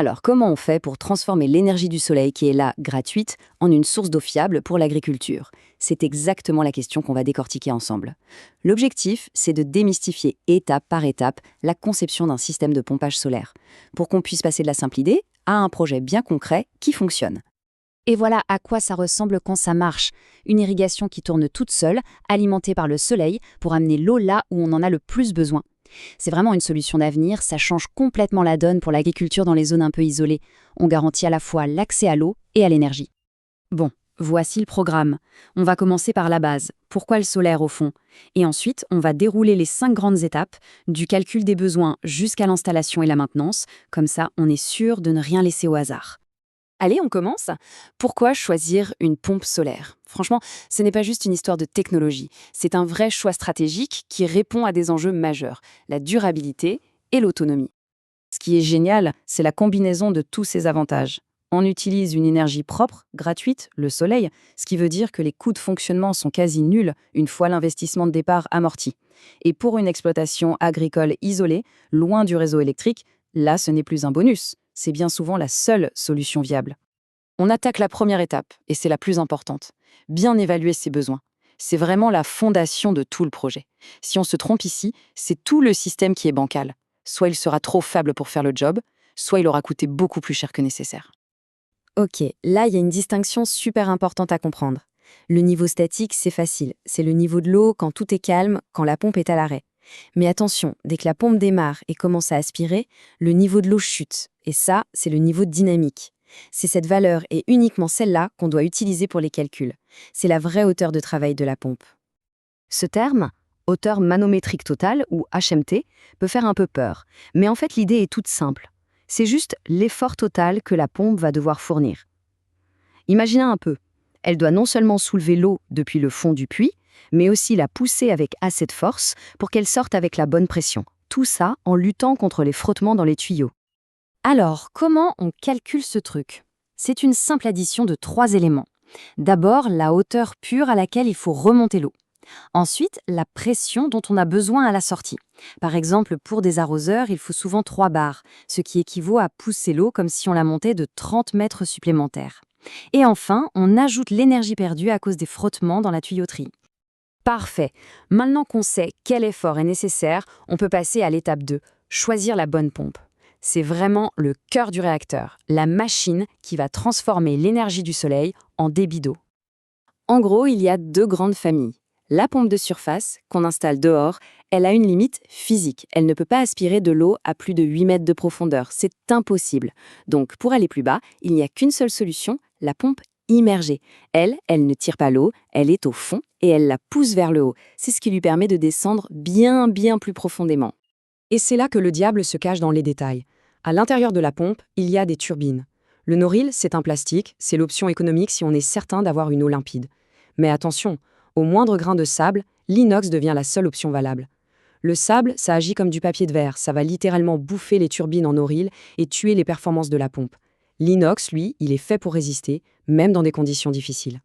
Alors, comment on fait pour transformer l'énergie du soleil qui est là, gratuite, en une source d'eau fiable pour l'agriculture? C'est exactement la question qu'on va décortiquer ensemble. L'objectif, c'est de démystifier étape par étape la conception d'un système de pompage solaire, pour qu'on puisse passer de la simple idée à un projet bien concret qui fonctionne. Et voilà à quoi ça ressemble quand ça marche. Une irrigation qui tourne toute seule, alimentée par le soleil, pour amener l'eau là où on en a le plus besoin. C'est vraiment une solution d'avenir, ça change complètement la donne pour l'agriculture dans les zones un peu isolées. On garantit à la fois l'accès à l'eau et à l'énergie. Bon, voici le programme. On va commencer par la base. Pourquoi le solaire au fond? Et ensuite, on va dérouler les 5 grandes étapes, du calcul des besoins jusqu'à l'installation et la maintenance. Comme ça, on est sûr de ne rien laisser au hasard. Allez, on commence. Pourquoi choisir une pompe solaire? Franchement, ce n'est pas juste une histoire de technologie. C'est un vrai choix stratégique qui répond à des enjeux majeurs, la durabilité et l'autonomie. Ce qui est génial, c'est la combinaison de tous ces avantages. On utilise une énergie propre, gratuite, le soleil, ce qui veut dire que les coûts de fonctionnement sont quasi nuls une fois l'investissement de départ amorti. Et pour une exploitation agricole isolée, loin du réseau électrique, là, ce n'est plus un bonus, c'est bien souvent la seule solution viable. On attaque la première étape, et c'est la plus importante. Bien évaluer ses besoins. C'est vraiment la fondation de tout le projet. Si on se trompe ici, c'est tout le système qui est bancal. Soit il sera trop faible pour faire le job, soit il aura coûté beaucoup plus cher que nécessaire. Ok, là il y a une distinction super importante à comprendre. Le niveau statique, c'est facile. C'est le niveau de l'eau quand tout est calme, quand la pompe est à l'arrêt. Mais attention, dès que la pompe démarre et commence à aspirer, le niveau de l'eau chute. Et ça, c'est le niveau dynamique. C'est cette valeur et uniquement celle-là qu'on doit utiliser pour les calculs. C'est la vraie hauteur de travail de la pompe. Ce terme, hauteur manométrique totale ou HMT, peut faire un peu peur. Mais en fait, l'idée est toute simple. C'est juste l'effort total que la pompe va devoir fournir. Imaginez un peu. Elle doit non seulement soulever l'eau depuis le fond du puits, mais aussi la pousser avec assez de force pour qu'elle sorte avec la bonne pression. Tout ça en luttant contre les frottements dans les tuyaux. Alors, comment on calcule ce truc? C'est une simple addition de 3 éléments. D'abord, la hauteur pure à laquelle il faut remonter l'eau. Ensuite, la pression dont on a besoin à la sortie. Par exemple, pour des arroseurs, il faut souvent 3 bars, ce qui équivaut à pousser l'eau comme si on la montait de 30 mètres supplémentaires. Et enfin, on ajoute l'énergie perdue à cause des frottements dans la tuyauterie. Parfait. Maintenant qu'on sait quel effort est nécessaire, on peut passer à l'étape 2, choisir la bonne pompe. C'est vraiment le cœur du réacteur, la machine qui va transformer l'énergie du soleil en débit d'eau. En gros, il y a 2 grandes familles. La pompe de surface, qu'on installe dehors, elle a une limite physique. Elle ne peut pas aspirer de l'eau à plus de 8 mètres de profondeur. C'est impossible. Donc, pour aller plus bas, il n'y a qu'une seule solution, la pompe immergée. Elle ne tire pas l'eau, elle est au fond et elle la pousse vers le haut. C'est ce qui lui permet de descendre bien plus profondément. Et c'est là que le diable se cache dans les détails. À l'intérieur de la pompe, il y a des turbines. Le no-rill, c'est un plastique, c'est l'option économique si on est certain d'avoir une eau limpide. Mais attention, au moindre grain de sable, l'inox devient la seule option valable. Le sable, ça agit comme du papier de verre, ça va littéralement bouffer les turbines en no-rill et tuer les performances de la pompe. L'inox, lui, il est fait pour résister, même dans des conditions difficiles.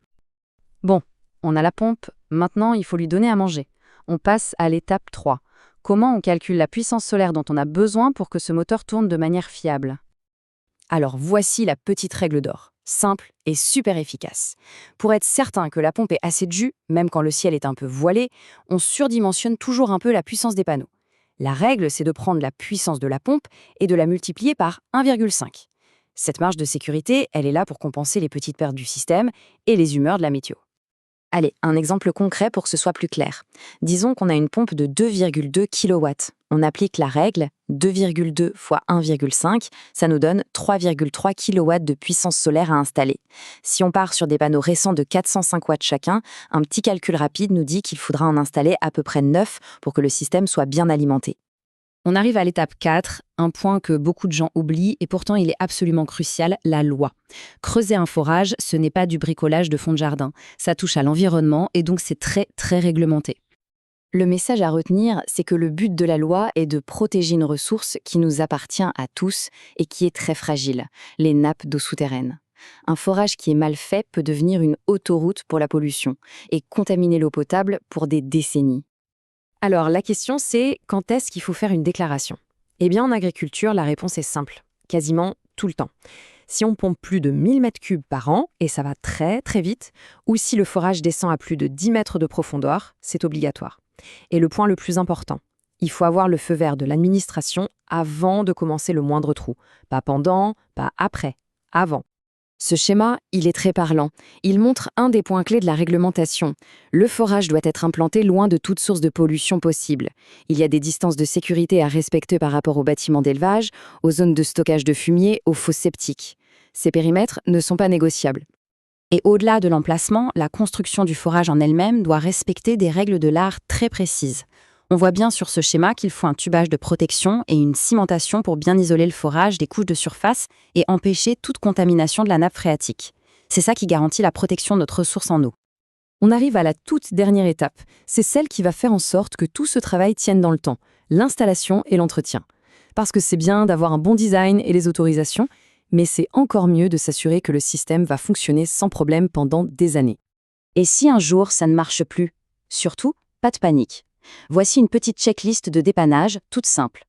Bon, on a la pompe, maintenant il faut lui donner à manger. On passe à l'étape 3. Comment on calcule la puissance solaire dont on a besoin pour que ce moteur tourne de manière fiable? Alors voici la petite règle d'or, simple et super efficace. Pour être certain que la pompe ait assez de jus, même quand le ciel est un peu voilé, on surdimensionne toujours un peu la puissance des panneaux. La règle, c'est de prendre la puissance de la pompe et de la multiplier par 1,5. Cette marge de sécurité, elle est là pour compenser les petites pertes du système et les humeurs de la météo. Allez, un exemple concret pour que ce soit plus clair. Disons qu'on a une pompe de 2,2 kW. On applique la règle 2,2 fois 1,5, ça nous donne 3,3 kW de puissance solaire à installer. Si on part sur des panneaux récents de 405 watts chacun, un petit calcul rapide nous dit qu'il faudra en installer à peu près 9 pour que le système soit bien alimenté. On arrive à l'étape 4, un point que beaucoup de gens oublient et pourtant il est absolument crucial, la loi. Creuser un forage, ce n'est pas du bricolage de fond de jardin. Ça touche à l'environnement et donc c'est très réglementé. Le message à retenir, c'est que le but de la loi est de protéger une ressource qui nous appartient à tous et qui est très fragile, les nappes d'eau souterraines. Un forage qui est mal fait peut devenir une autoroute pour la pollution et contaminer l'eau potable pour des décennies. Alors, la question c'est, quand est-ce qu'il faut faire une déclaration? Eh bien, en agriculture, la réponse est simple. Quasiment tout le temps. Si on pompe plus de 1000 m3 par an, et ça va très très vite, ou si le forage descend à plus de 10 mètres de profondeur, c'est obligatoire. Et le point le plus important, il faut avoir le feu vert de l'administration avant de commencer le moindre trou. Pas pendant, pas après, avant. Ce schéma, il est très parlant. Il montre un des points clés de la réglementation. Le forage doit être implanté loin de toute source de pollution possible. Il y a des distances de sécurité à respecter par rapport aux bâtiments d'élevage, aux zones de stockage de fumier, aux fosses septiques. Ces périmètres ne sont pas négociables. Et au-delà de l'emplacement, la construction du forage en elle-même doit respecter des règles de l'art très précises. On voit bien sur ce schéma qu'il faut un tubage de protection et une cimentation pour bien isoler le forage des couches de surface et empêcher toute contamination de la nappe phréatique. C'est ça qui garantit la protection de notre ressource en eau. On arrive à la toute dernière étape. C'est celle qui va faire en sorte que tout ce travail tienne dans le temps, l'installation et l'entretien. Parce que c'est bien d'avoir un bon design et les autorisations, mais c'est encore mieux de s'assurer que le système va fonctionner sans problème pendant des années. Et si un jour ça ne marche plus? Surtout, pas de panique. Voici une petite checklist de dépannage, toute simple.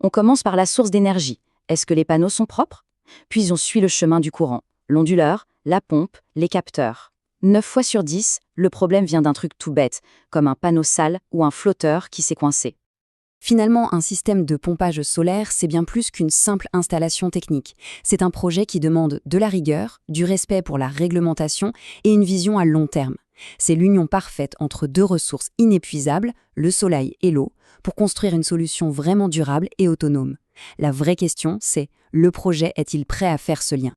On commence par la source d'énergie. Est-ce que les panneaux sont propres? Puis on suit le chemin du courant, l'onduleur, la pompe, les capteurs. 9 fois sur 10, le problème vient d'un truc tout bête, comme un panneau sale ou un flotteur qui s'est coincé. Finalement, un système de pompage solaire, c'est bien plus qu'une simple installation technique. C'est un projet qui demande de la rigueur, du respect pour la réglementation et une vision à long terme. C'est l'union parfaite entre deux ressources inépuisables, le soleil et l'eau, pour construire une solution vraiment durable et autonome. La vraie question, c'est, le projet est-il prêt à faire ce lien?